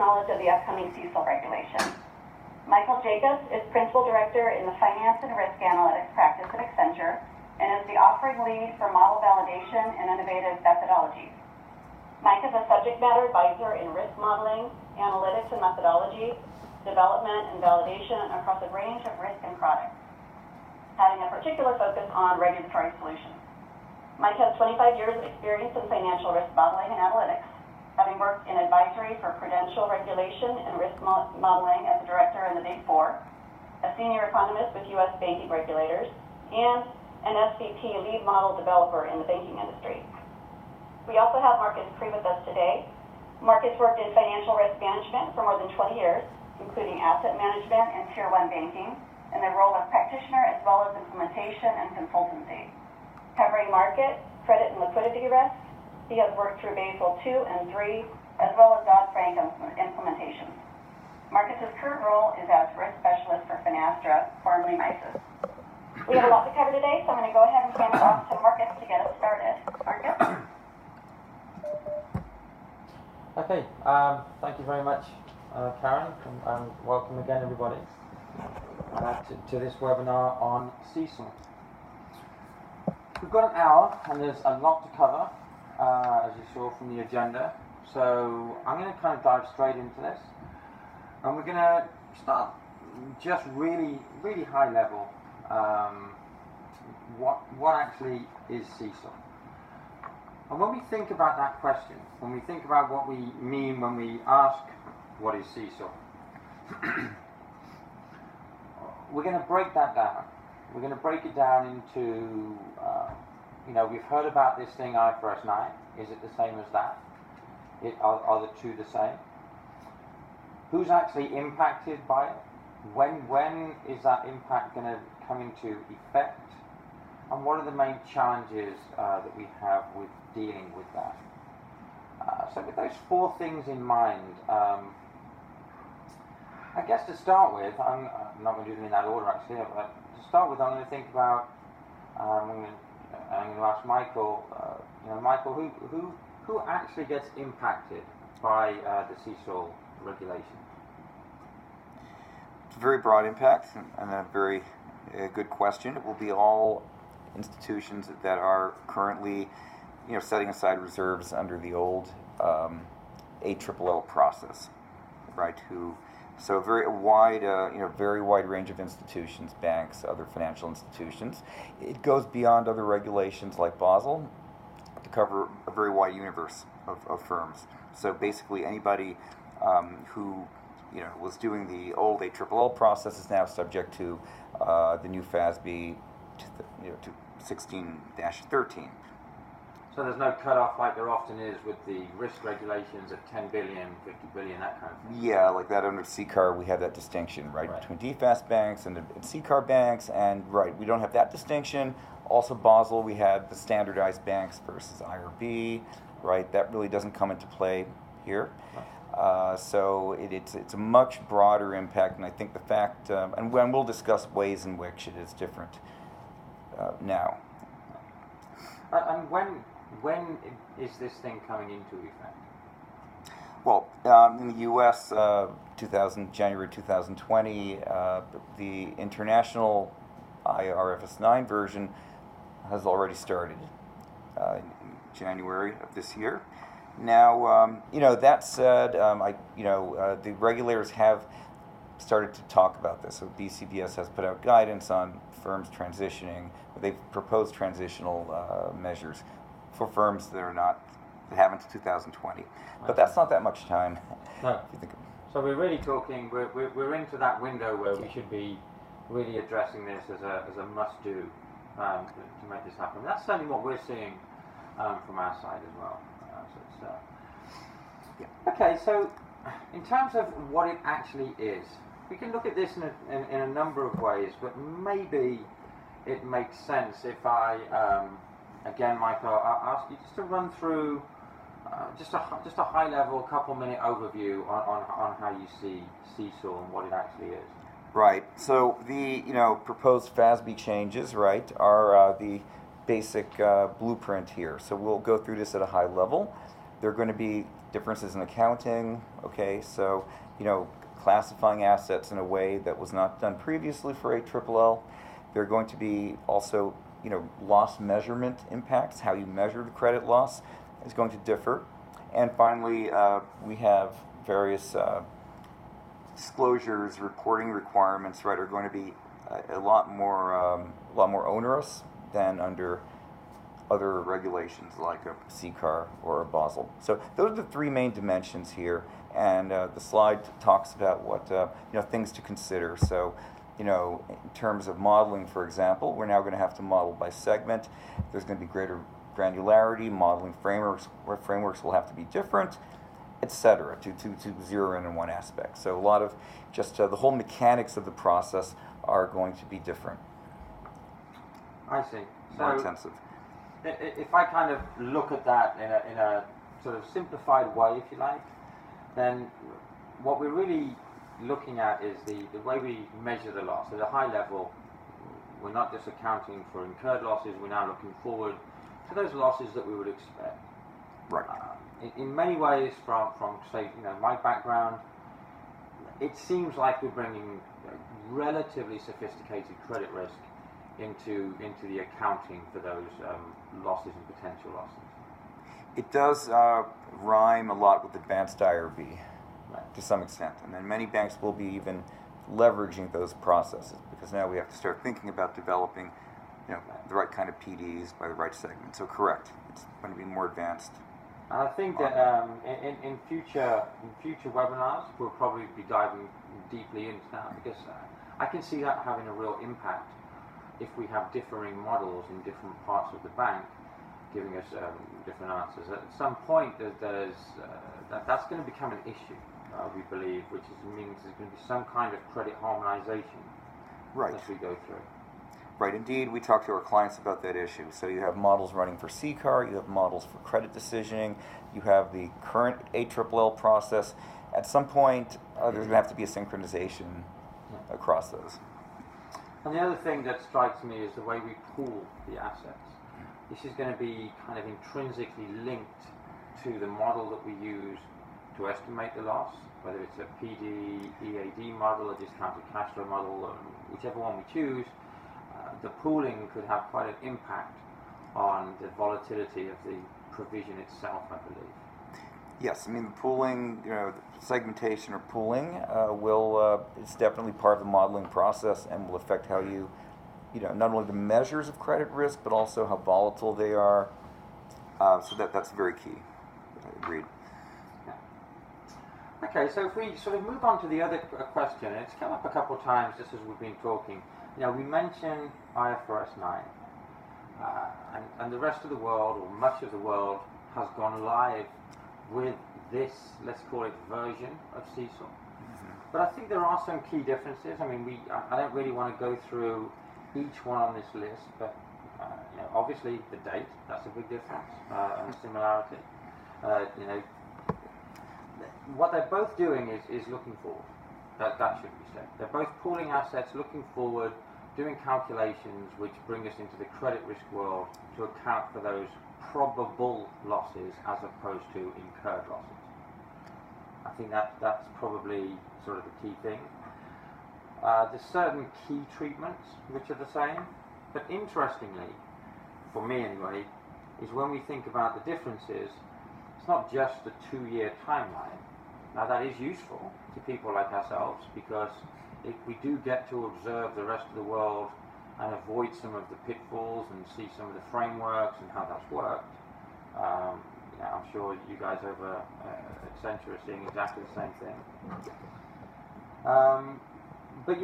knowledge of the upcoming CECL regulation. Michael Jacobs is Principal Director in the Finance and Risk Analytics practice at Accenture and is the offering lead for model validation and innovative methodologies. Mike is a subject matter advisor in risk modeling, analytics and methodology, development and validation across a range of risk and products, having a particular focus on regulatory solutions. Mike has 25 years of experience in financial risk modeling and analytics, having worked in advisory for prudential regulation and risk modeling as a director in the Big Four, a senior economist with U.S. banking regulators, and an SVP lead model developer in the banking industry. We also have Marcus Cree with us today. Marcus worked in financial risk management for more than 20 years, including asset management and Tier 1 banking, in the role of practitioner as well as implementation and consultancy. Covering market, credit, and liquidity risk, he has worked through Basel II and III, as well as Dodd-Frank implementations. Marcus's current role is as risk specialist for Finastra, formerly MISIS. We have a lot to cover today, so I'm going to go ahead and hand it off to Marcus to get us started. Marcus? Okay, thank you very much, Karen, and welcome again, everybody, to this webinar on CECL. We've got an hour, and there's a lot to cover, as you saw from the agenda. So I'm going to kind of dive straight into this, and we're going to start just really, really high level. What actually is CECL? And when we think about that question, when we think about what we mean when we ask what is CECL, we're going to break that down. We're going to break it down into, we've heard about this thing IFRS 9. Is it the same as that? Are the two the same? Who's actually impacted by it? When is that impact going to come into effect? And what are the main challenges that we have with dealing with that? So with those four things in mind, I guess to start with, I'm not going to do them in that order actually, but to start with I'm going to think about, I'm going to ask Michael, Michael, who actually gets impacted by the CECL regulation? It's a very broad impact and a very good question. It will be all institutions that are currently, setting aside reserves under the old ALLL process, right? So very wide range of institutions, banks, other financial institutions. It goes beyond other regulations like Basel to cover a very wide universe of firms. So basically, anybody who was doing the old ALLL process is now subject to the new FASB to 16-13. So there's no cutoff like there often is with the risk regulations at 10 billion, 50 billion, that kind of thing. Yeah, like that under CCAR, we have that distinction, right? Between DFAST banks and CCAR banks, and we don't have that distinction. Also Basel, we had the standardized banks versus IRB, right? That really doesn't come into play here. So it's a much broader impact, and I think the fact, and we'll discuss ways in which it is different now. And when is this thing coming into effect? Well, in the U.S., January 2020, the international IFRS 9 version has already started in January of this year. Now, that said, the regulators have started to talk about this. So BCBS has put out guidance on firms transitioning. They've proposed transitional measures for firms that haven't to 2020. But that's not that much time. No. If you think of it. So we're really talking. We're into that window where we should be really addressing this as a must-do to make this happen. That's certainly what we're seeing from our side as well. Okay, so in terms of what it actually is, we can look at this in a number of ways, but maybe it makes sense if I, again, Michael, I'll ask you just to run through just a high-level, couple-minute overview on how you see CECL and what it actually is. Right. So the proposed FASB changes, right, are the basic blueprint here. So we'll go through this at a high level. They're going to be differences in accounting. Okay, so classifying assets in a way that was not done previously for ALLL. There are going to be also loss measurement impacts. How you measure the credit loss is going to differ. And finally, we have various disclosures, reporting requirements, right, are going to be a lot more onerous than under other regulations like a CCAR or a Basel. So those are the three main dimensions here, and the slide talks about what things to consider. So in terms of modeling, for example, we're now going to have to model by segment. There's going to be greater granularity. Modeling frameworks will have to be different, etc., to zero in on one aspect. So a lot of just the whole mechanics of the process are going to be different. I see. More So intensive. if I kind of look at that in a sort of simplified way, if you like, then what we're really looking at is the way we measure the loss. At a high level, we're not just accounting for incurred losses, we're now looking forward to those losses that we would expect. Right. In many ways, from say, my background, it seems like we're bringing relatively sophisticated credit risk into the accounting for those losses and potential losses. It does rhyme a lot with advanced IRB, Right. to some extent, and then many banks will be even leveraging those processes, because now we have to start thinking about developing the right kind of PDs by the right segment. So correct, it's going to be more advanced. And I think that in future webinars, we'll probably be diving deeply into that, because I can see that having a real impact if we have differing models in different parts of the bank giving us different answers. At some point, that's going to become an issue, we believe, which means there's going to be some kind of credit harmonization Right. as we go through. Right, indeed, we talk to our clients about that issue. So you have models running for CCAR, you have models for credit decisioning, you have the current ALLL process. At some point, there's going to have to be a synchronization across those. And the other thing that strikes me is the way we pool the assets. This is going to be kind of intrinsically linked to the model that we use to estimate the loss, whether it's a PD, EAD model, a discounted cash flow model, or whichever one we choose. The pooling could have quite an impact on the volatility of the provision itself, I believe. Yes, I mean, the pooling, segmentation or pooling it's definitely part of the modeling process and will affect how you, not only the measures of credit risk, but also how volatile they are. So that's very key. Agreed. Yeah. Okay, so if we sort of move on to the other question, and it's come up a couple of times just as we've been talking. We mentioned IFRS 9, and the rest of the world, or much of the world, has gone live with this, let's call it, version of CECL. Mm-hmm. But I think there are some key differences. I mean, I don't really want to go through each one on this list, but obviously the date, that's a big difference, and a similarity. What they're both doing is looking forward. That should be said. They're both pooling assets, looking forward, doing calculations which bring us into the credit risk world to account for those probable losses as opposed to incurred losses. I think that's probably sort of the key thing. There's certain key treatments which are the same, but interestingly, for me anyway, is when we think about the differences, it's not just the 2-year timeline. Now that is useful to people like ourselves, because if we do get to observe the rest of the world and avoid some of the pitfalls and see some of the frameworks and how that's worked, I'm sure you guys over Accenture are seeing exactly the same thing. But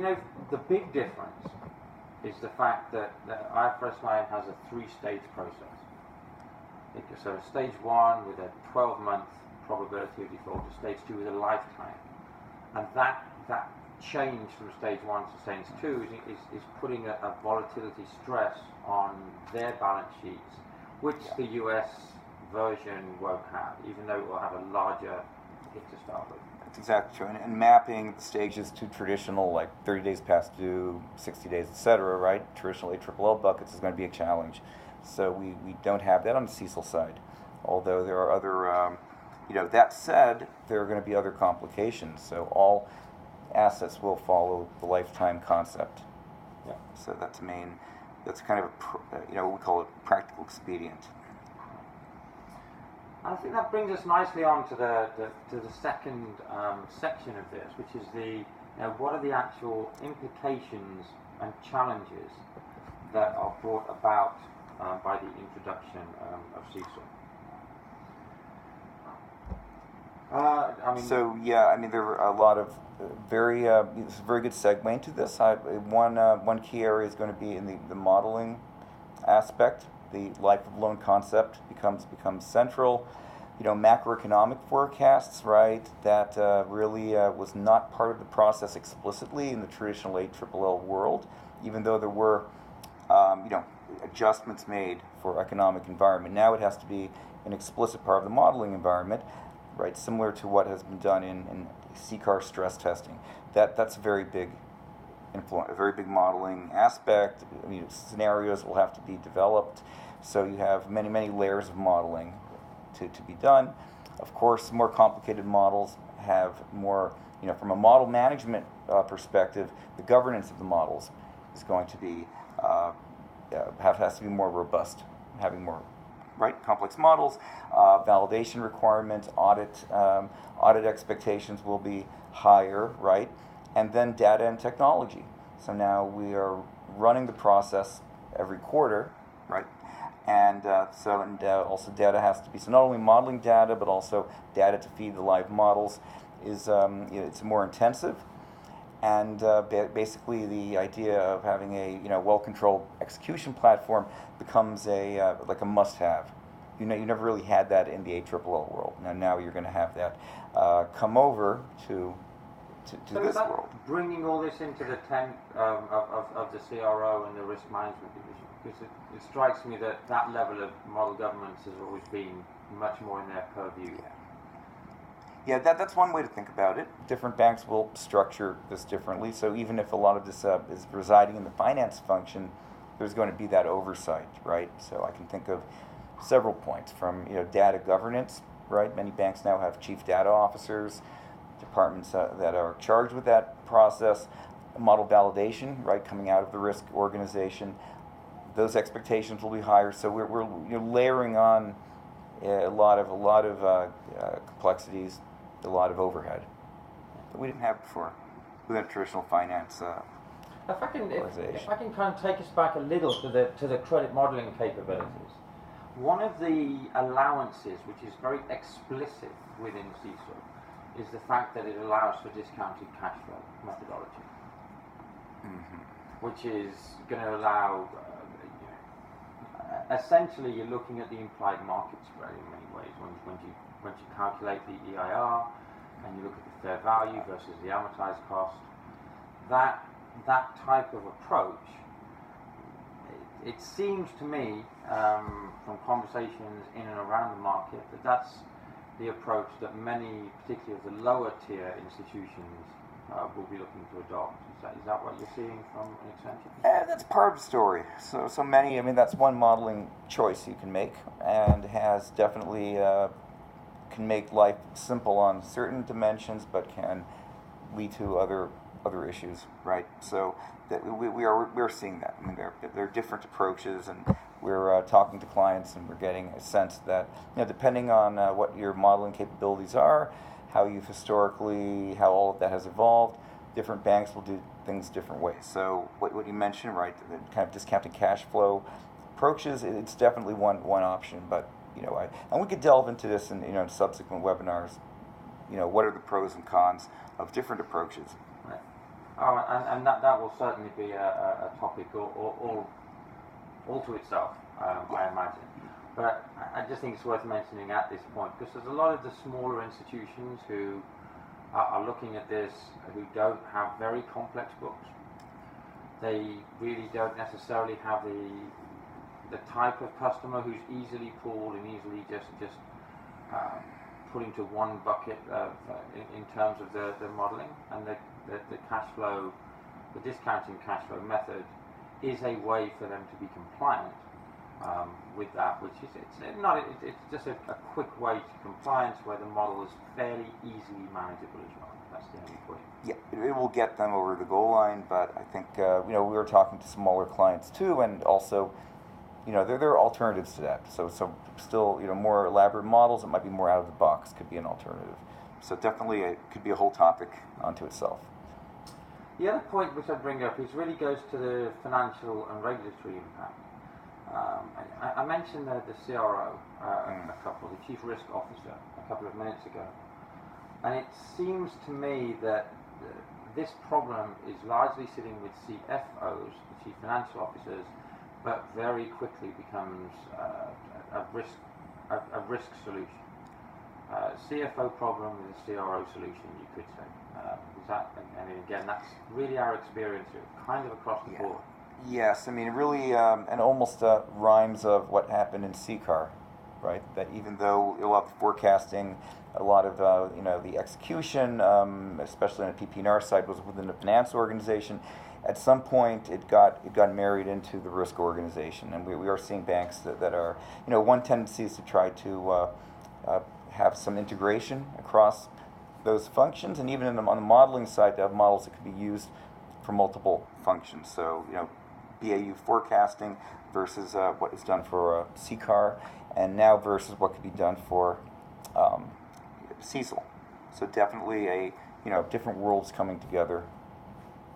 the big difference is the fact that IFRS 9 has a 3-stage process. So stage 1 with a 12-month probability of default to stage 2 with a lifetime, and that change from stage 1 to stage 2 is putting a volatility stress on their balance sheets, which the US version won't have, even though it will have a larger hit to start with. That's exactly true. And mapping the stages to traditional, like 30 days past due, 60 days, etc., right? Traditional ALLL buckets is going to be a challenge. So we don't have that on the CECL side, although there are other That said, there are going to be other complications. So all assets will follow the lifetime concept. Yeah. So that's kind of we call it practical expedient. I think that brings us nicely on to the second section of this, which is what are the actual implications and challenges that are brought about by the introduction of CECL. There were a lot of it's a very good segue into this. One key area is going to be in the modeling aspect. The life of loan concept becomes central. Macroeconomic forecasts, right? That really was not part of the process explicitly in the traditional ALLL world, even though there were adjustments made for economic environment. Now it has to be an explicit part of the modeling environment, right? Similar to what has been done in CCAR stress testing. That's a very big influence, a very big modeling aspect. Scenarios will have to be developed, so you have many layers of modeling to be done. Of course, more complicated models have more, from a model management perspective, the governance of the models is going to be has to be more robust, having more complex models, validation requirements, audit expectations will be higher, right? And then data and technology. So now we are running the process every quarter, right? And also data has to be, so not only modeling data, but also data to feed the live models is it's more intensive. And basically the idea of having a well-controlled execution platform becomes like a must-have. You never really had that in the ALLL world. Now you're going to have that come over to this world. Bringing all this into the tent of the CRO and the risk management division, because it strikes me that level of model governance has always been much more in their purview. Yeah, that's one way to think about it. Different banks will structure this differently. So even if a lot of this is residing in the finance function, there's going to be that oversight, right? So I can think of several points from data governance, right? Many banks now have chief data officers, departments that are charged with that process. Model validation, right, coming out of the risk organization. Those expectations will be higher. So we're layering on a lot of complexities, a lot of overhead that we didn't have before within traditional finance organization. If I can kind of take us back a little to the credit modeling capabilities, one of the allowances which is very explicit within CECL is the fact that it allows for discounted cash flow methodology, which is going to allow essentially you're looking at the implied market spread in many ways when you calculate the EIR and you look at the fair value versus the amortized cost. That type of approach, it seems to me from conversations in and around the market that's the approach that many, particularly of the lower tier institutions, will be looking to adopt. Is that what you're seeing from an Accenture? That's part of the story. So many, that's one modeling choice you can make, and has definitely can make life simple on certain dimensions, but can lead to other issues, right? So that we're seeing that. There are different approaches, and we're talking to clients, and we're getting a sense that depending on what your modeling capabilities are, how you've historically, how all of that has evolved, different banks will do things different ways. So what you mentioned, right, the kind of discounted cash flow approaches, it's definitely one option. But and we could delve into this in subsequent webinars. What are the pros and cons of different approaches? Right. And that will certainly be a topic all to itself, I imagine. But I just think it's worth mentioning at this point, because there's a lot of the smaller institutions who are looking at this, who don't have very complex books. They really don't necessarily have the type of customer who's easily pulled and easily just put into one bucket in terms of the modeling, and the cash flow, the discounting cash flow method is a way for them to be compliant, with that, which is it's just a quick way to compliance where the model is fairly easily manageable as well. That's the only point. Yeah, it will get them over the goal line, but I think we were talking to smaller clients too, and also there are alternatives to that. So still more elaborate models that might be more out of the box could be an alternative. So definitely it could be a whole topic unto itself. The other point which I bring up is really goes to the financial and regulatory impact. I mentioned the CRO, the Chief Risk Officer, a couple of minutes ago. And it seems to me that this problem is largely sitting with CFOs, the Chief Financial Officers, but very quickly becomes a risk solution. CFO problem with a CRO solution, you could say. Again, that's really our experience kind of across the board. Yes, I mean, it really, and almost rhymes of what happened in CCAR, right? That even though a lot of the forecasting, a lot of the execution, especially on the PP&R side, was within the finance organization. At some point, it got married into the risk organization, and we are seeing banks that are one tendency is to try to have some integration across those functions, and even on the modeling side, to have models that could be used for multiple functions. So BAU forecasting versus what is done for CCAR, and now versus what could be done for CECL. So definitely different worlds coming together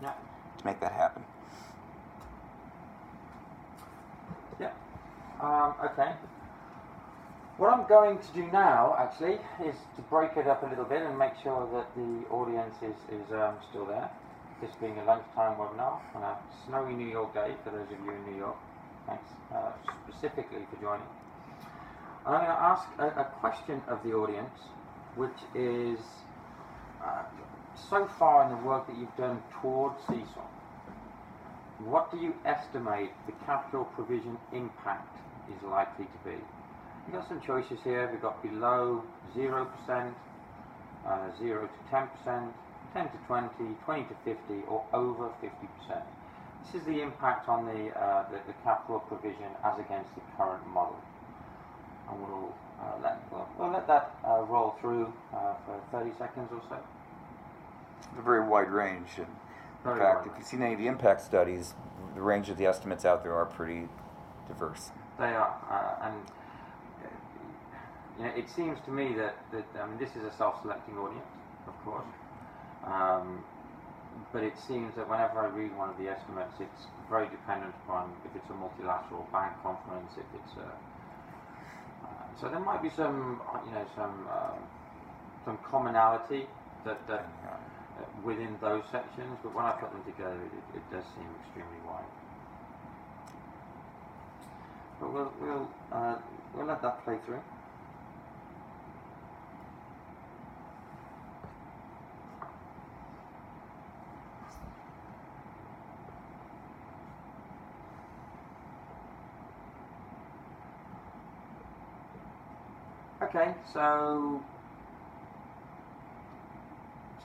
to make that happen. Yeah. Okay. What I'm going to do now, actually, is to break it up a little bit and make sure that the audience is still there. This being a lunchtime webinar on a snowy New York day for those of you in New York. Thanks specifically for joining. And I'm going to ask a question of the audience, which is, so far in the work that you've done towards CECL, what do you estimate the capital provision impact is likely to be? We've got some choices here. We've got below 0%, 0 to 10%, 10 to 20, 20 to 50, or over 50%. This is the impact on the capital provision as against the current model. And we'll let that roll through for 30 seconds or so. It's a very wide range. And in fact, if you've seen any of the impact studies, the range of the estimates out there are pretty diverse. They are, and it seems to me that this is a self-selecting audience, of course, but it seems that whenever I read one of the estimates, it's very dependent upon if it's a multilateral bank conference, if it's so there might be some commonality that within those sections, but when I put them together, it does seem extremely wide. But we'll let that play through. Okay, so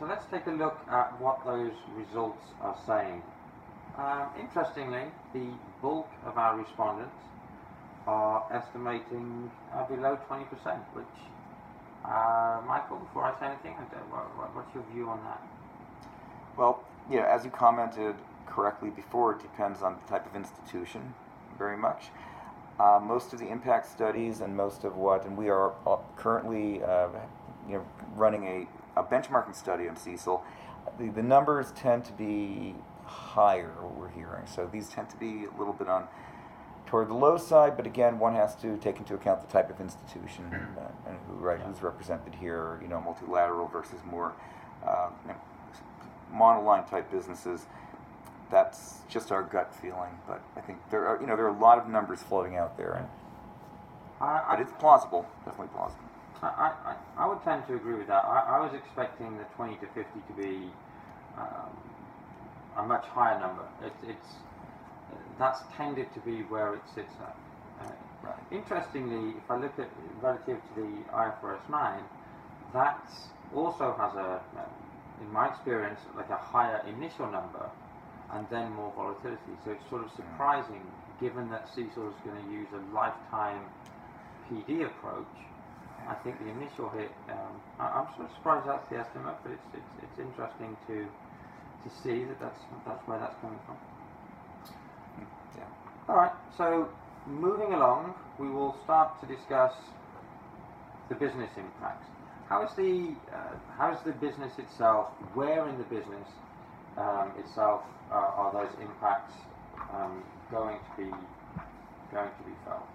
let's take a look at what those results are saying. Interestingly, the bulk of our respondents are estimating below 20%, which, Michael, before I say anything, what's your view on that? Well, as you commented correctly before, it depends on the type of institution very much. Most of the impact studies and most of and we are currently running a benchmarking study on CECL, the numbers tend to be higher, what we're hearing. So these tend to be a little bit toward the low side, but again, one has to take into account the type of institution and who's represented here, multilateral versus more monoline type businesses. That's just our gut feeling, but I think there are a lot of numbers floating out there, but it's plausible, definitely plausible. I would tend to agree with that. I was expecting the 20 to 50 to be a much higher number. That's tended to be where it sits at. Right. Interestingly, if I look at relative to the IFRS 9, that also has in my experience, like a higher initial number and then more volatility. So it's sort of surprising given that CECL is going to use a lifetime PD approach, I think the initial hit, I'm sort of surprised that's the estimate, but it's interesting to see that's where that's coming from. Yeah. All right, so moving along, we will start to discuss the business impacts. How is the business itself? Where in the business itself are those impacts going to be felt?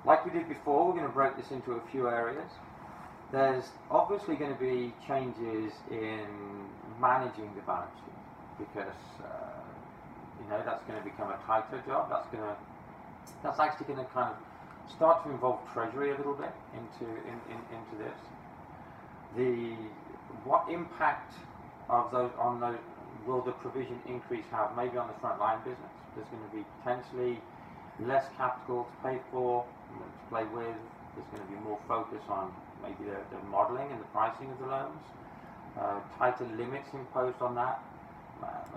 Like we did before, we're going to break this into a few areas. There's obviously going to be changes in managing the balance sheet because that's going to become a tighter job. That's actually going to kind of start to involve treasury a little bit into this. What impact of those will the provision increase have? Maybe on the front line business, there's going to be potentially less capital to pay for, to play with. There's going to be more focus on maybe the modelling and the pricing of the loans, tighter limits imposed on that,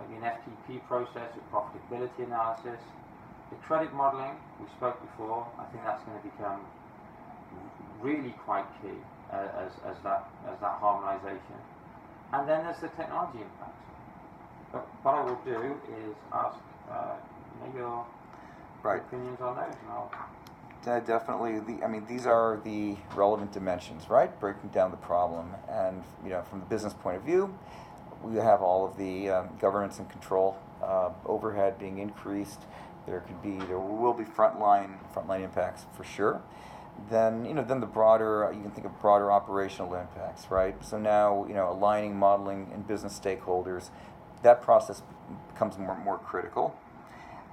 maybe an FTP process with profitability analysis. The credit modelling, we spoke before, I think that's going to become really quite key as that harmonisation. And then there's the technology impacts. But what I will do is ask your opinions on those, and I'll... Definitely. These are the relevant dimensions, right? Breaking down the problem, and from the business point of view, we have all of the governance and control overhead being increased. There will be frontline impacts for sure. Then then the broader, you can think of broader operational impacts, right? So now aligning modeling and business stakeholders, that process becomes more critical.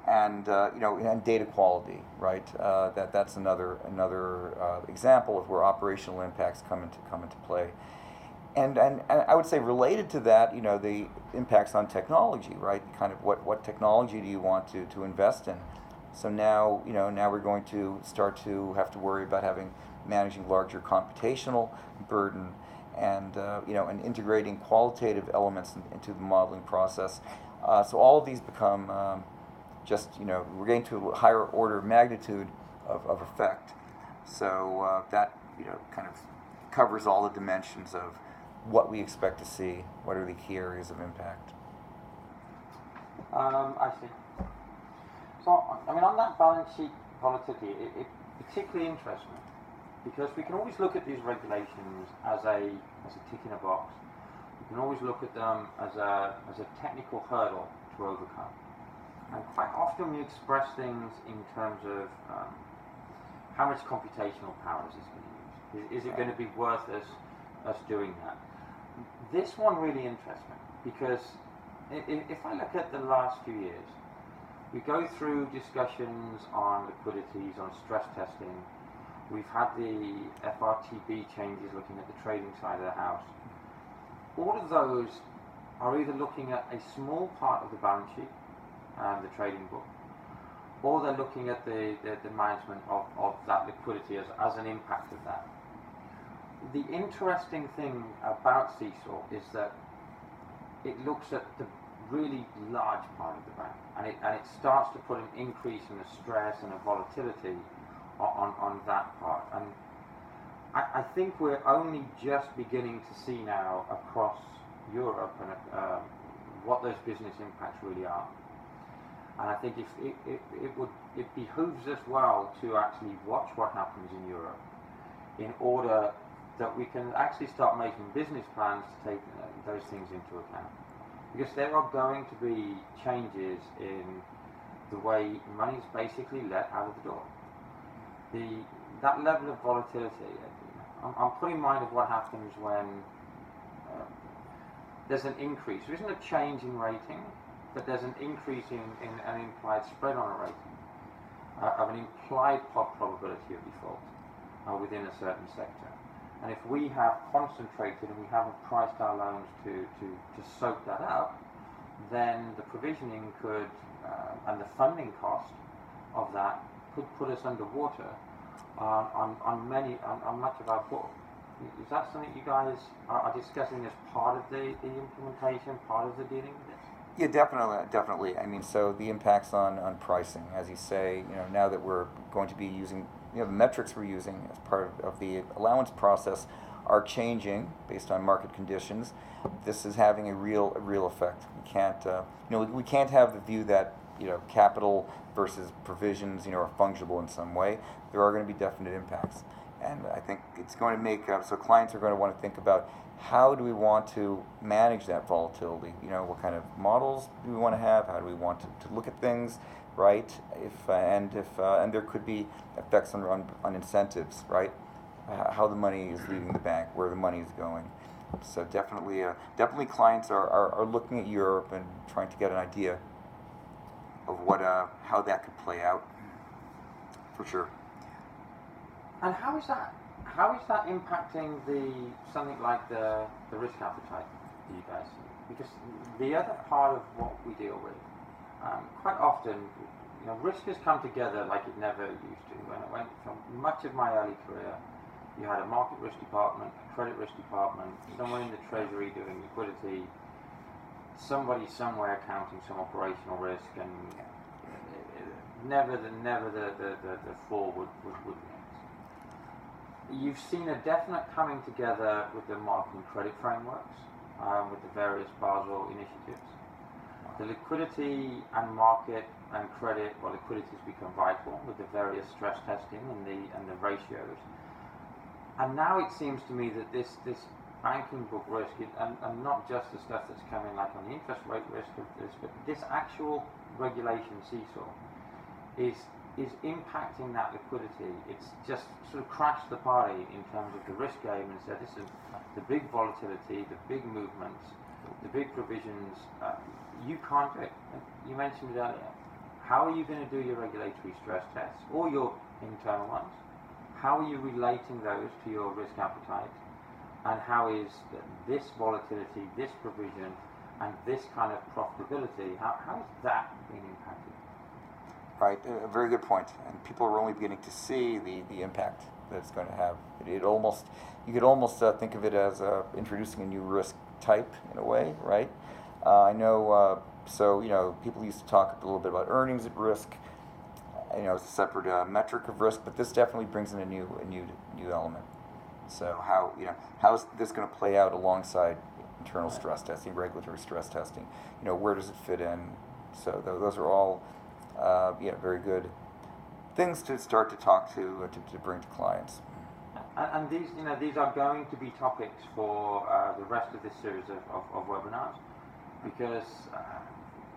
And and data quality, right? That's another example of where operational impacts come into play. And I would say related to that, the impacts on technology, right? Kind of what technology do you want to invest in? So now now we're going to start to have to worry about managing larger computational burden, and and integrating qualitative elements into the modeling process. So all of these become we're getting to a higher order of magnitude of effect. So that kind of covers all the dimensions of what we expect to see. What are the key areas of impact? I see. So on that balance sheet volatility, it particularly interests me because we can always look at these regulations as a tick in a box. We can always look at them as a technical hurdle to overcome. And quite often we express things in terms of how much computational power is this going to use? Is it going to be worth us doing that? This one really interests me because if I look at the last few years, we go through discussions on liquidities, on stress testing. We've had the FRTB changes looking at the trading side of the house. All of those are either looking at a small part of the balance sheet, the trading book, or they're looking at the management of that liquidity as an impact of that. The interesting thing about CECL is that it looks at the really large part of the bank, and it starts to put an increase in the stress and the volatility on that part. And I think we're only just beginning to see now across Europe and what those business impacts really are. And I think it behooves us well to actually watch what happens in Europe in order that we can actually start making business plans to take those things into account. Because there are going to be changes in the way money is basically let out of the door. That level of volatility, I'm putting in mind of what happens when there's an increase. There isn't a change in rating, but there's an increase in an implied spread on a rating, of an implied probability of default within a certain sector. And if we have concentrated and we haven't priced our loans to soak that up, then the provisioning could, and the funding cost of that could put us underwater on much of our book. Is that something you guys are discussing as part of the implementation, part of the dealing with this? Yeah, definitely. I mean, so the impacts on pricing, as you say, now that we're going to be using, the metrics we're using as part of the allowance process are changing based on market conditions. This is having a real effect. We can't have the view that, capital versus provisions, are fungible in some way. There are going to be definite impacts. And I think it's going to make, so clients are going to want to think about, how do we want to manage that volatility? What kind of models do we want to have? How do we want to look at things, right? And there could be effects on incentives, right? How the money is leaving the bank, where the money is going. So definitely clients are looking at Europe and trying to get an idea of how that could play out, for sure. And how is that impacting something like the risk appetite for you guys? Because the other part of what we deal with, quite often, risk has come together like it never used to. When I went from much of my early career, you had a market risk department, a credit risk department, someone in the treasury doing liquidity, somebody somewhere counting some operational risk, and never the four would mix. You've seen a definite coming together with the market and credit frameworks, with the various Basel initiatives. The liquidity and market and credit, liquidity has become vital with the various stress testing and the ratios. And now it seems to me that this banking book risk, and not just the stuff that's coming like on the interest rate risk of this, but this actual regulation CECL is impacting that liquidity. It's just sort of crashed the party in terms of the risk game and said, this is the big volatility, the big movements, the big provisions. You can't do it. You mentioned it earlier. How are you going to do your regulatory stress tests or your internal ones? How are you relating those to your risk appetite? And how is this volatility, this provision, and this kind of profitability, how is that being impacted? Right, a very good point. And people are only beginning to see the impact that it's going to have. You could almost think of it as introducing a new risk type in a way, right? I know. People used to talk a little bit about earnings at risk. It's a separate metric of risk, but this definitely brings in a new element. So how is this going to play out alongside internal stress testing, regulatory stress testing? Where does it fit in? So those are all very good things to start to talk to bring to clients. And these are going to be topics for the rest of this series of webinars, because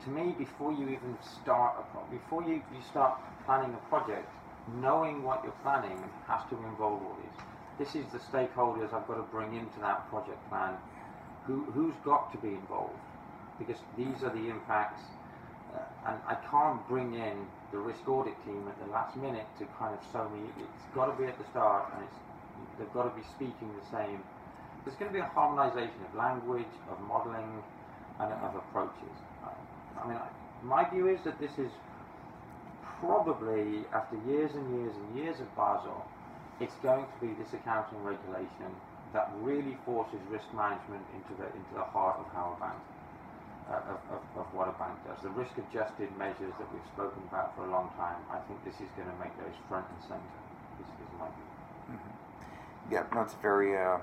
to me, before you even start before you start planning a project, knowing what you're planning has to involve all these. This is the stakeholders I've got to bring into that project plan. Who's got to be involved? Because these are the impacts. And I can't bring in the risk audit team at the last minute to kind of sew me. It's got to be at the start, and they've got to be speaking the same. There's going to be a harmonization of language, of modeling, and of approaches. My view is that this is probably, after years and years and years of Basel, it's going to be this accounting regulation that really forces risk management into the heart of how a bank. Of what a bank does. The risk-adjusted measures that we've spoken about for a long time, I think this is going to make those front and center. This is my view. Mm-hmm. Yeah, no, it's a very a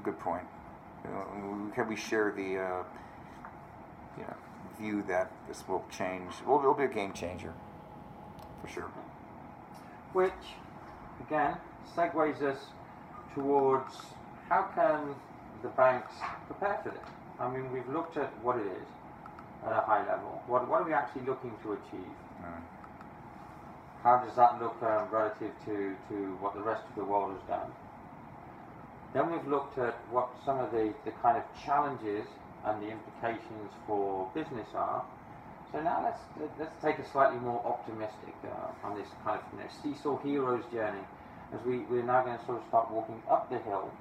good point. We share the view that this will change. Well, it'll be a game changer, for sure. Which, again, segues us towards how can the banks prepare for this? We've looked at what it is at a high level. What are we actually looking to achieve? How does that look relative to what the rest of the world has done? Then we've looked at what some of the kind of challenges and the implications for business are. So now let's take a slightly more optimistic on this kind of CECL hero's journey, as we're now going to sort of start walking up the hill.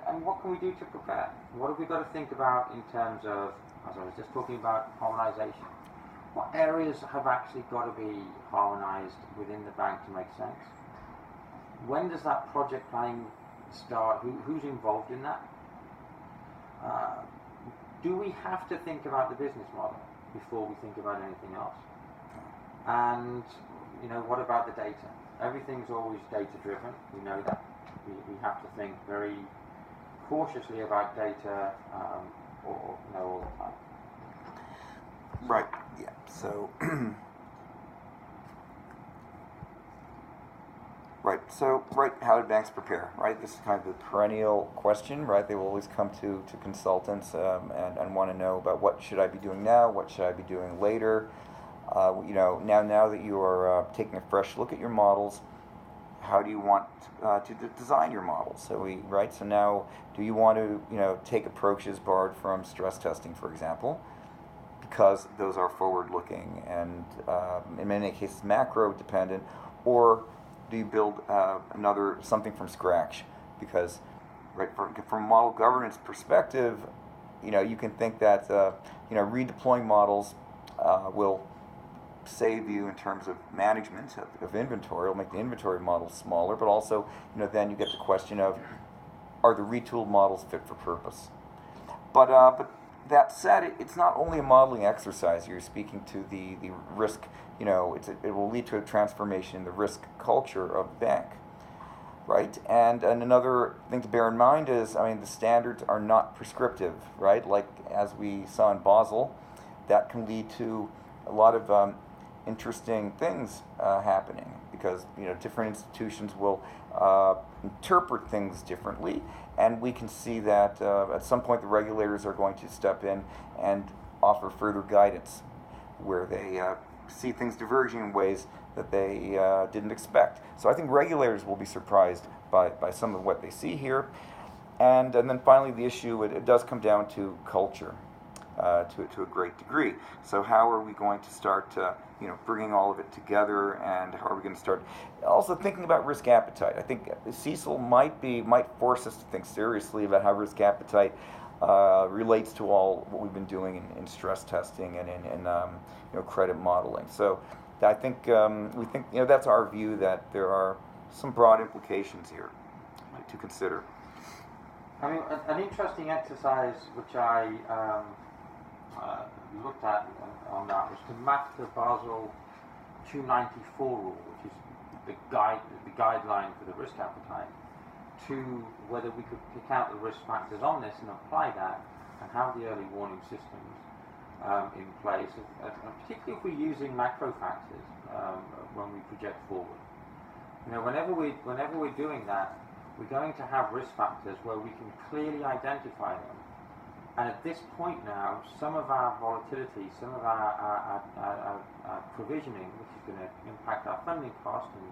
And what can we do to prepare? What have we got to think about in terms of, as I was just talking about, harmonization? What areas have actually got to be harmonized within the bank to make sense? When does that project planning start? Who's involved in that? do we have to think about the business model before we think about anything else? And, what about the data? Everything's always data driven, we know that. We have to think very cautiously about data, all the time. Right, yeah, so... how did banks prepare, right? This is kind of the perennial question, right? They will always come to consultants and want to know about what should I be doing now, what should I be doing later. Now that you are taking a fresh look at your models, how do you want to design your models? So now, do you want to, take approaches borrowed from stress testing, for example, because those are forward-looking and in many cases macro-dependent, or do you build something from scratch? Because, from a model governance perspective, you can think that redeploying models will save you in terms of management of inventory. It'll make the inventory model smaller, but also, then you get the question of, are the retooled models fit for purpose? But that said, it's not only a modeling exercise. You're speaking to the risk. It will lead to a transformation in the risk culture of the bank, right? And another thing to bear in mind is, the standards are not prescriptive, right? Like as we saw in Basel, that can lead to a lot of interesting things happening because different institutions will interpret things differently, and we can see that at some point the regulators are going to step in and offer further guidance where they see things diverging in ways that they didn't expect. So I think regulators will be surprised by some of what they see here. And then finally the issue, it does come down to culture to a great degree. So how are we going to start bringing all of it together, and how are we going to start also thinking about risk appetite? I think CECL might force us to think seriously about how risk appetite relates to all what we've been doing in stress testing and in credit modeling. So I think we think that's our view, that there are some broad implications here to consider. An interesting exercise which I looked at on that was to map the Basel 294 rule, which is the guideline for the risk appetite, to whether we could pick out the risk factors on this and apply that, and have the early warning systems in place, particularly if we're using macro factors when we project forward. Whenever we're doing that, we're going to have risk factors where we can clearly identify them. And at this point now, some of our volatility, some of our provisioning, which is going to impact our funding cost and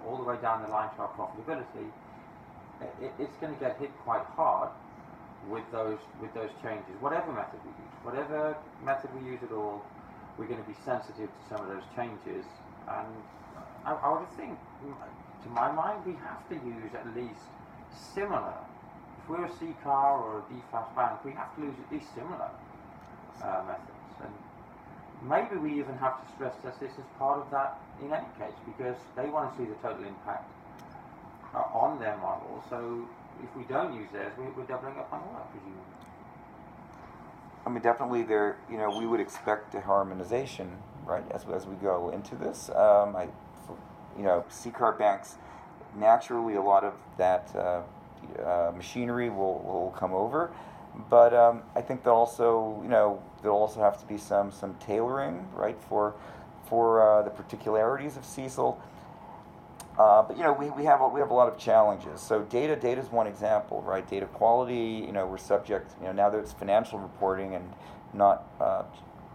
all the way down the line to our profitability, it's going to get hit quite hard with those changes. Whatever method we use at all, we're going to be sensitive to some of those changes. And I would think, to my mind, we have to use at least similar. If we're a CCAR or a DFAS bank, we have to use at least similar methods. And maybe we even have to stress test this as part of that in any case, because they want to see the total impact on their model. So if we don't use theirs, we're doubling up on what, presumably. Definitely there, we would expect a harmonization, right, as we go into this. CCAR banks, naturally a lot of that machinery will come over, but I think there'll also have to be some tailoring, right, for the particularities of CECL. But we have a lot of challenges. So data is one example, right? Data quality, we're subject, now that it's financial reporting and not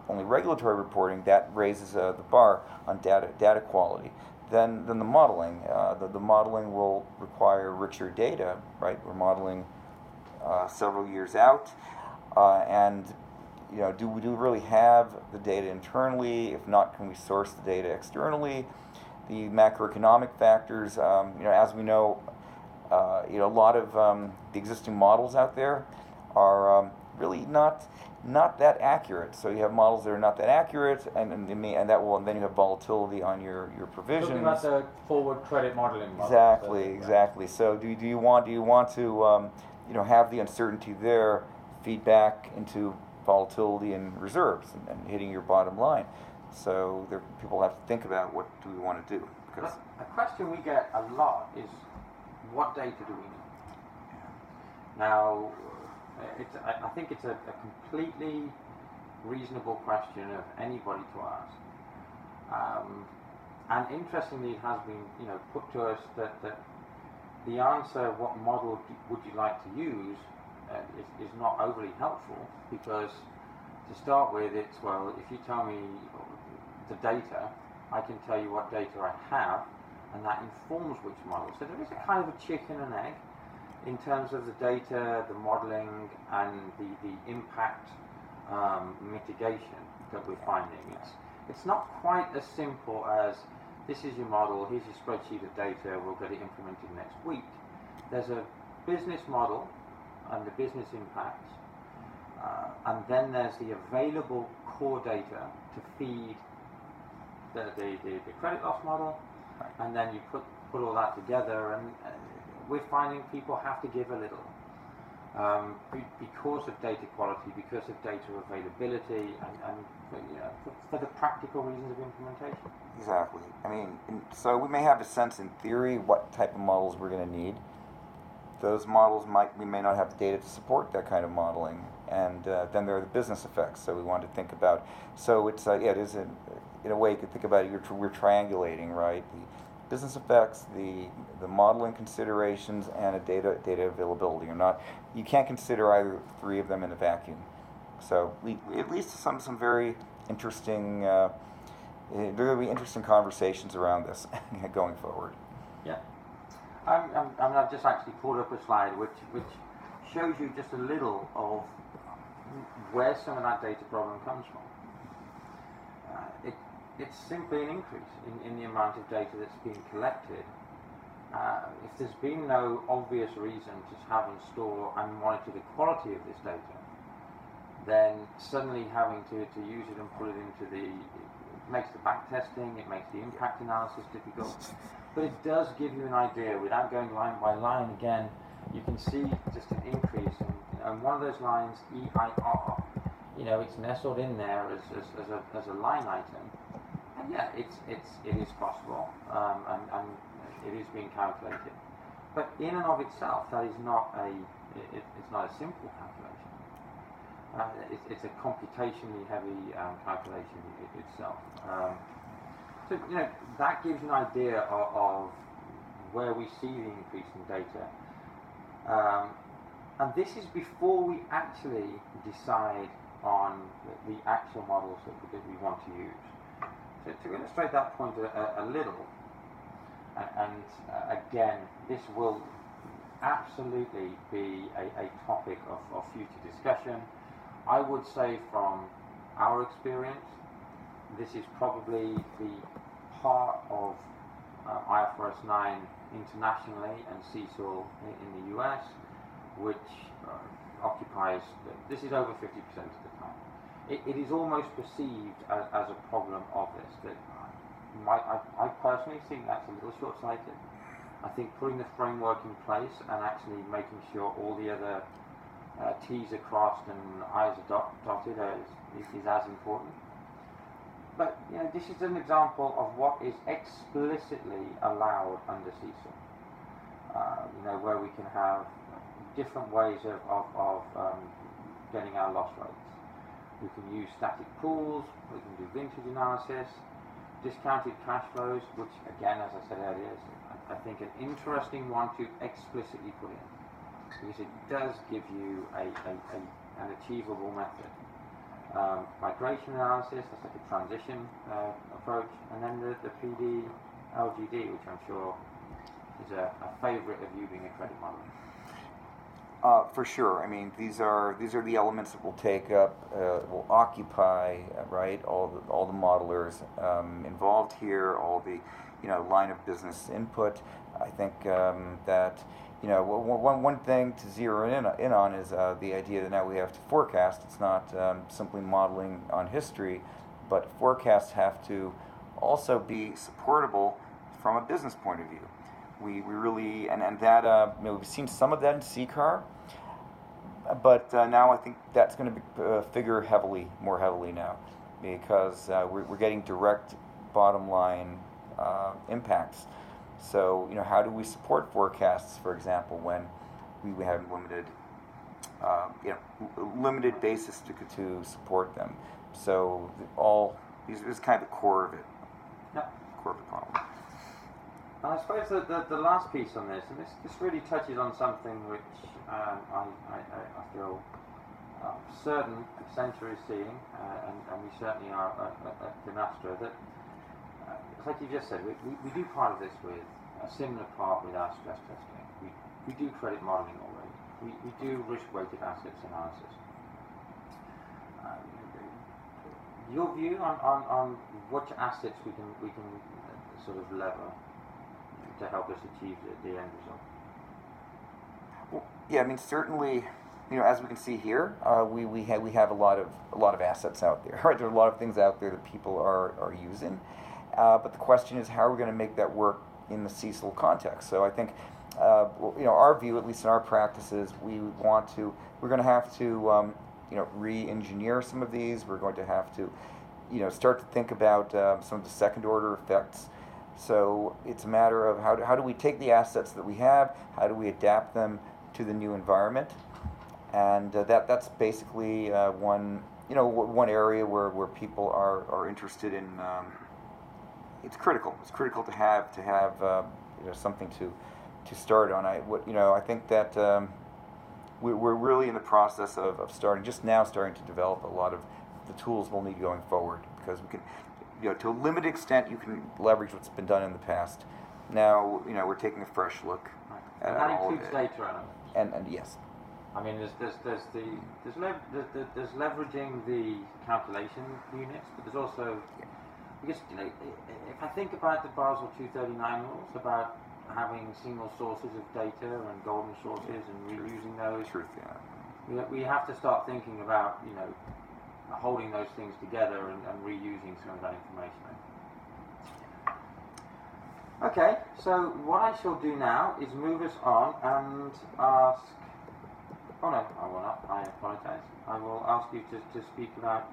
only regulatory reporting, that raises the bar on data quality. Then the modeling. The modeling will require richer data, right? We're modeling several years out, and do we really have the data internally? If not, can we source the data externally? The macroeconomic factors, as we know, a lot of the existing models out there are really not that accurate. So you have models that are not that accurate, and then you have volatility on your provisions. Talking about the forward credit modeling model. Exactly. So do you want to have the uncertainty there feedback into volatility and reserves and hitting your bottom line. So people have to think about what do we want to do. Because a question we get a lot is, what data do we need? Now, I think it's a completely reasonable question of anybody to ask. And interestingly, it has been put to us that the answer, what model would you like to use, is not overly helpful, because to start with, it's, well, if you tell me the data, I can tell you what data I have, and that informs which model. So there is a kind of a chicken and egg in terms of the data, the modeling, and the impact mitigation that we're finding. It's not quite as simple as, this is your model, here's your spreadsheet of data, we'll get it implemented next week. There's a business model and the business impacts, and then there's the available core data to feed the credit loss model, and then you put all that together, and we're finding people have to give a little because of data quality, because of data availability, and for the practical reasons of implementation. Exactly. I mean, so we may have a sense in theory what type of models we're going to need. Those models we may not have the data to support that kind of modeling, and then there are the business effects. So we want to think about. So it's it is in a way you could think about it. We're triangulating, right? The business effects, the modeling considerations, and a data availability. You can't consider either three of them in a vacuum. So at least some very interesting. There will be interesting conversations around this going forward. Yeah. I've just actually pulled up a slide which shows you just a little of where some of that data problem comes from. It's simply an increase in the amount of data that's being collected. If there's been no obvious reason to have and store and monitor the quality of this data, then suddenly having to use it and put it into it makes the back testing, it makes the impact analysis difficult. But it does give you an idea, without going line by line again, you can see just an increase in one of those lines, EIR, it's nestled in there as a line item. And yeah, it is possible, and it is being calculated. But in and of itself, that is not it's not a simple calculation. It's a computationally heavy calculation itself. So that gives you an idea of where we see the increase in data. And this is before we actually decide on the actual models that we want to use. So to illustrate that point a little, and again, this will absolutely be a topic of future discussion. I would say from our experience, this is probably the part of IFRS 9 internationally and CECL in the US, which occupies, this is over 50% of the time. It is almost perceived as a problem of this. I personally think that's a little short-sighted. I think putting the framework in place and actually making sure all the other T's are crossed and I's are dotted is as important. But this is an example of what is explicitly allowed under CECL. Where we can have different ways of getting our loss rates. We can use static pools, we can do vintage analysis, discounted cash flows, which again, as I said earlier, is I think an interesting one to explicitly put in, because it does give you an achievable method. Migration analysis, that's like a transition approach, and then the PD LGD, which I'm sure is a favorite of you being a credit modeler. For sure. I mean, these are the elements that will take up, will occupy, right? All the modelers involved here, all the line of business input. I think that one thing to zero in on is the idea that now we have to forecast. It's not simply modeling on history, but forecasts have to also be supportable from a business point of view. We really, and that, we've seen some of that in CCAR. But now I think that's going to figure more heavily now, because we're getting direct bottom line impacts. So, how do we support forecasts, for example, when we have limited basis to support them? So this is kind of the core of it. Yep. Core of the problem. And I suppose the last piece on this, and this really touches on something which I feel certain Accenture is seeing, and we certainly are at Finastra, that it's like you just said, we do part of this with a similar part with our stress testing. We do credit modeling already. We do risk-weighted assets analysis. Your view on which assets we can sort of lever to help us achieve the end result? Well, yeah, I mean, certainly, as we can see here, we have a lot of assets out there. Right, there are a lot of things out there that people are using, but the question is, how are we going to make that work in the CECL context? So I think, our view, at least in our practices, we're going to have to re-engineer some of these. We're going to have to, start to think about some of the second order effects. So it's a matter of how do we take the assets that we have, how do we adapt them to the new environment, and that's basically one area where people are interested in. It's critical. It's critical to have something to start on. I think that we're really in the process of starting to develop a lot of the tools we'll need going forward, because we can. To a limited extent, you can leverage what's been done in the past. Now, we're taking a fresh look at that all includes of it. data elements. And yes. I mean, there's leveraging the calculation units, but there's also, because if I think about the Basel 239 rules about having single sources of data and golden sources and reusing those, we have to start thinking about holding those things together and reusing some of that information. Okay, so what I shall do now is move us on and ask. Oh no, I will not. I apologise. I will ask you to speak about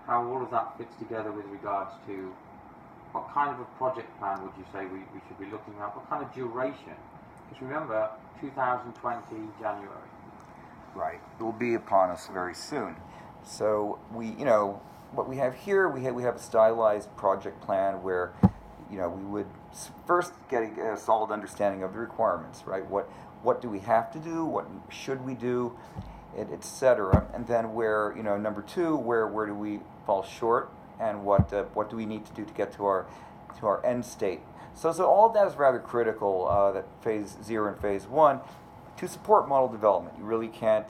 how all of that fits together with regards to what kind of a project plan would you say we should be looking at? What kind of duration? Because remember, 2020 January. Right, it will be upon us very soon. So what we have here, we have a stylized project plan where, we would first get a solid understanding of the requirements, right? What do we have to do? What should we do? Etc. And then where, number two, where do we fall short, and what do we need to do to get to our end state? So all of that is rather critical. That phase 0 and phase 1. To support model development, you really can't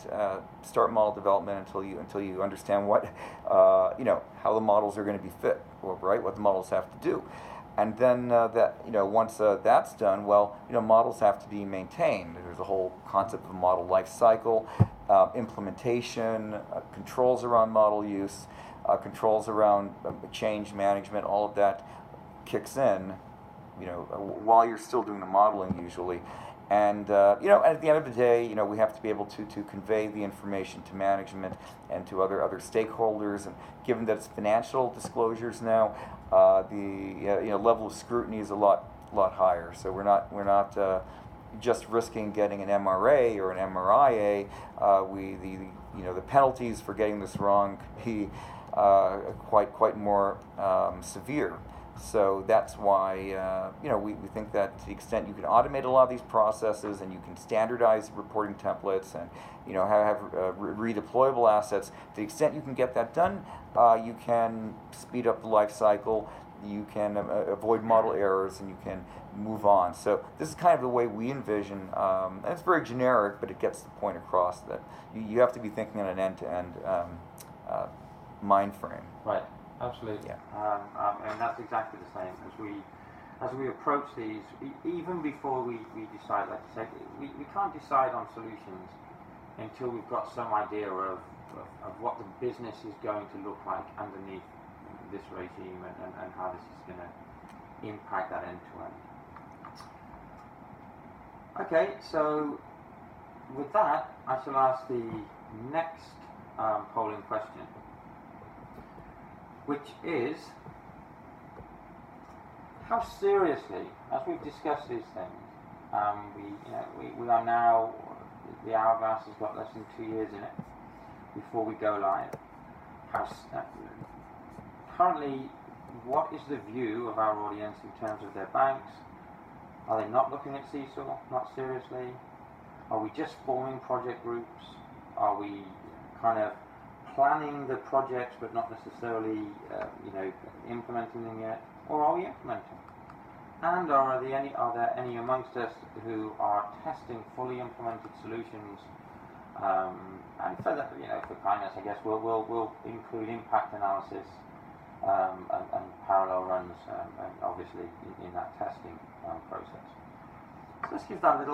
start model development until you understand what how the models are going to be fit, right? What the models have to do, and then once that's done, models have to be maintained. There's a whole concept of model life cycle, implementation, controls around model use, controls around change management. All of that kicks in, while you're still doing the modeling usually. And at the end of the day, we have to be able to convey the information to management and to other stakeholders. And given that it's financial disclosures now, the level of scrutiny is a lot higher. So we're not just risking getting an MRA or an MRIA. The penalties for getting this wrong could be quite more severe. So that's why we think that to the extent you can automate a lot of these processes and you can standardize reporting templates and have redeployable assets, to the extent you can get that done, you can speed up the life cycle, you can avoid model errors, and you can move on. So this is kind of the way we envision, and it's very generic, but it gets the point across that you have to be thinking on an end-to-end mind frame. Right. Absolutely. Yeah. And that's exactly the same as we approach these. Even before we decide, like I said, we can't decide on solutions until we've got some idea of what the business is going to look like underneath this regime and how this is going to impact that end to end. Okay, so with that, I shall ask the next polling question, which is, how seriously, as we've discussed these things, we are now, the hourglass has got less than 2 years in it before we go live. Currently, what is the view of our audience in terms of their banks? Are they not looking at CECL, not seriously? Are we just forming project groups? Are we kind of planning the projects but not necessarily, implementing them yet? Or are we implementing? And are there any amongst us who are testing fully implemented solutions? And for that, for kindness, I guess we'll include impact analysis and parallel runs, and obviously in that testing process. So let's give that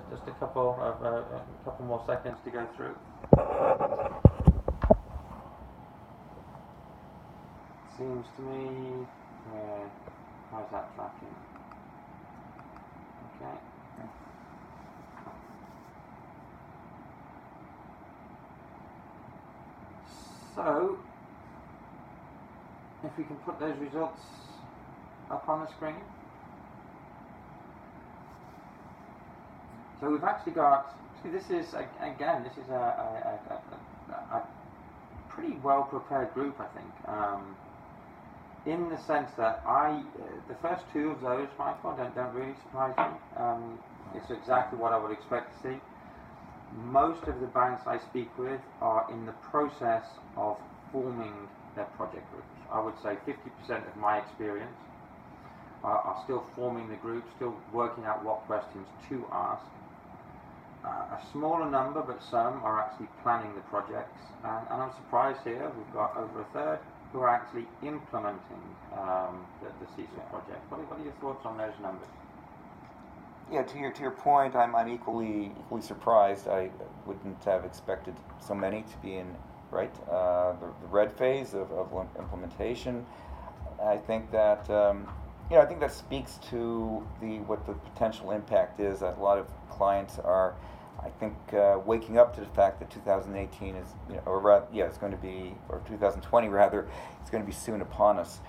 just a couple more seconds to go through. Seems to me, how's that tracking? Okay. So, if we can put those results up on the screen. So we've actually got, this is a pretty well prepared group, I think. In the sense that the first two of those, Michael, don't really surprise me. It's exactly what I would expect to see. Most of the banks I speak with are in the process of forming their project groups. I would say 50% of my experience are still forming the group, still working out what questions to ask. A smaller number, but some, are actually planning the projects. And I'm surprised here, we've got over a third who are actually implementing the CECL project. What are your thoughts on those numbers? Yeah, to your point, I'm equally surprised. I wouldn't have expected so many to be in the red phase of implementation. I think that I think that speaks to what the potential impact is. That a lot of clients are, I think, waking up to the fact that 2018 is, it's going to be, or 2020 rather, it's going to be soon upon us.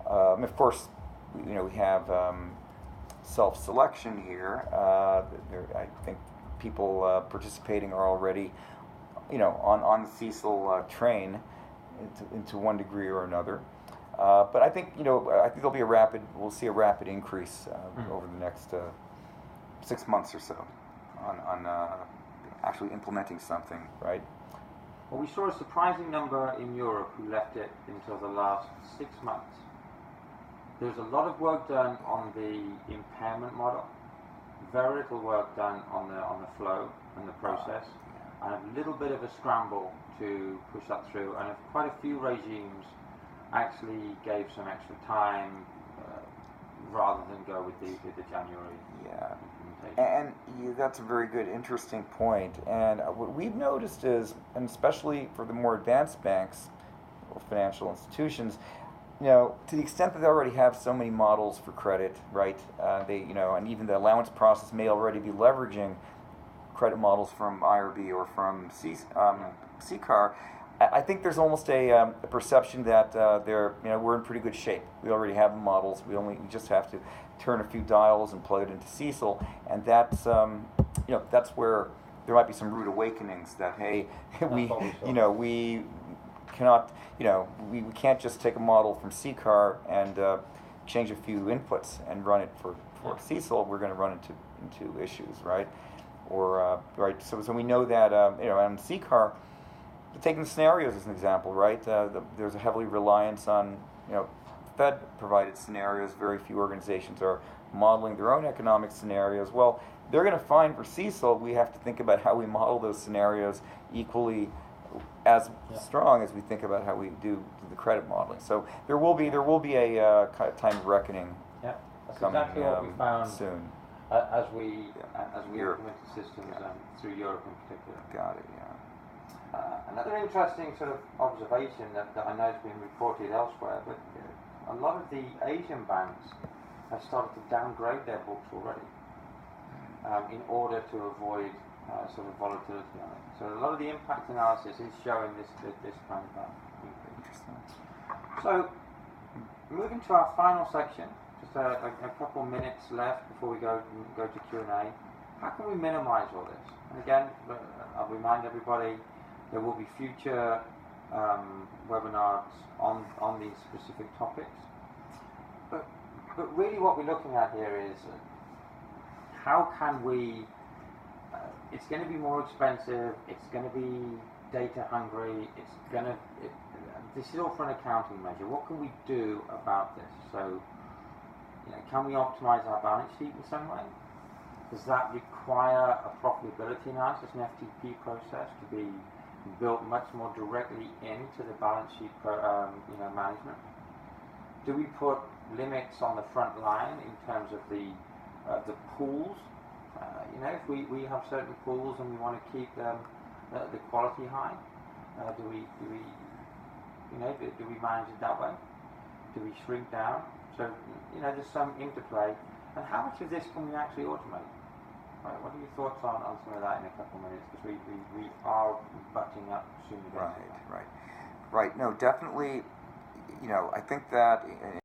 Of course, we have self-selection here. I think people participating are already, on the CECL train into one degree or another. But I think there'll be we'll see a rapid increase over the next 6 months or so on actually implementing something, right? Well, we saw a surprising number in Europe who left it until the last 6 months. There's a lot of work done on the impairment model, very little work done on the flow and the process, and a little bit of a scramble to push that through. And quite a few regimes actually gave some extra time rather than go with the January implementation. And that's a very good, interesting point. And what we've noticed is, and especially for the more advanced banks or financial institutions, to the extent that they already have so many models for credit, right? And even the allowance process may already be leveraging credit models from IRB or from CCAR. I think there's almost a perception that we're in pretty good shape. We already have the models. We just have to turn a few dials and plug it into CECL, and that's where there might be some rude awakenings that we cannot, we can't just take a model from CCAR and change a few inputs and run it for CECL. We're going to run into issues, right? Or So we know that on CCAR, taking the scenarios as an example, right? There's a heavily reliance on Fed-provided scenarios. Very few organizations are modeling their own economic scenarios. Well, they're going to find for CECL, we have to think about how we model those scenarios equally as strong as we think about how we do the credit modeling. So there will be a kind of time of reckoning. Yeah, that's coming exactly what we found soon. As we implement the systems through Europe in particular. Got it. Yeah. Another interesting sort of observation that I know has been reported elsewhere, but a lot of the Asian banks have started to downgrade their books already. in order to avoid sort of volatility on it. So a lot of the impact analysis is showing this kind of increase. So moving to our final section, just a couple minutes left before we go to Q&A. How can we minimize all this? And again, I'll remind everybody there will be future webinars on these specific topics. But really what we're looking at here is how can we, it's going to be more expensive, it's going to be data hungry, this is all for an accounting measure. What can we do about this? So, can we optimize our balance sheet in some way? Does that require a profitability analysis, an FTP process, to be built much more directly into the balance sheet management? Do we put limits on the front line in terms of the pools? If we have certain pools and we want to keep them the quality high, do we manage it that way? Do we shrink down? So there's some interplay. And how much of this can we actually automate? Right, what are your thoughts on some of that in a couple of minutes? Because we are butting up soon again. Right. No, definitely. I think that